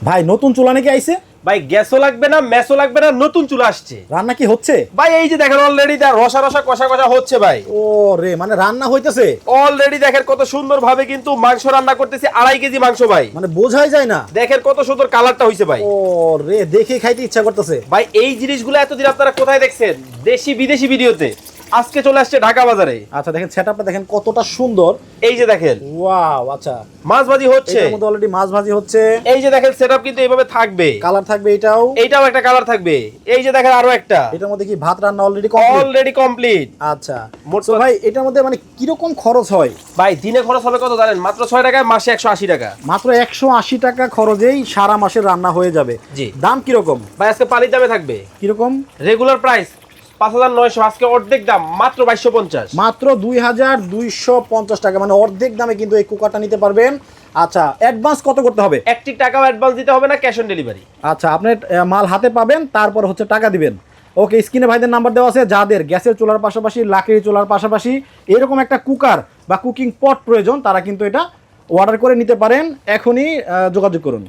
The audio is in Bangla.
ভাই নতুন চুলা নাকি আইছে? ভাই গ্যাসও লাগবে না, মেসও লাগবে না, নতুন চুলা আসছে। রান্না কি হচ্ছে? ভাই এই যে দেখেন অলরেডি রসা রসা কষা কষা হচ্ছে ভাই। ও রে, মানে রান্না হইতেছে অলরেডি দেখেন কত সুন্দর ভাবে কিন্তু মাংস রান্না করতেছি, 2.5 কেজি মাংস ভাই। মানে বোঝাই যায় না। দেখেন কত সুন্দর কালারটা হইছে ভাই। ও রে, দেখে খাইতে ইচ্ছা করতেছে। ভাই এই জিনিসগুলো এতদিন আপনারা কোথায় দেখছেন? দেশি বিদেশি ভিডিওতে। আজকে চলে আসছে ঢাকা বাজারে। আচ্ছা দেখেন সেটআপটা দেখেন কতটা সুন্দর। এই যে দেখেন ওয়াও, আচ্ছা মাছ ভাজি হচ্ছে, এর মধ্যে অলরেডি মাছ ভাজি হচ্ছে। এই যে দেখেন সেটআপ কিন্তু এইভাবে থাকবে, কালার থাকবে এটাও। এইটাও একটা কালার থাকবে। এই যে দেখেন আরো একটা, এটার মধ্যে কি ভাত রান্না অলরেডি কমপ্লিট? Already complete. আচ্ছা তো ভাই এটার মধ্যে মানে কিরকম খরচ হয়? ভাই দিনে খরচ হবে কত জানেন? মাত্র 6 টাকায়, মাসে 180 টাকা। মাত্র 180 টাকা খরচেই সারা মাসের রান্না হয়ে যাবে। জি। দাম কিরকম? ভাই আজকে পানির দামে থাকবে কিরকম? রেগুলার প্রাইস 5900, আজকে অর্ধেক দাম মাত্র 2250। মাত্র 2250 টাকা, মানে অর্ধেক দামে কিন্তু এই কুকারটা নিতে পারবেন। আচ্ছা অ্যাডভান্স কত করতে হবে? 1 টাকাও অ্যাডভান্স দিতে হবে না, ক্যাশ অন ডেলিভারি। আচ্ছা আপনি মাল হাতে পাবেন, তারপর হচ্ছে টাকা দিবেন। ওকে, স্ক্রিনে ভাইদের নাম্বার দেওয়া আছে। যাদের গ্যাসের চুলার পাশাপাশি লাকড়ি চুলার পাশাপাশি এরকম একটা কুকার বা কুকিং পট প্রয়োজন, তারা কিন্তু এটা অর্ডার করে নিতে পারেন। এখনই যোগাযোগ করুন।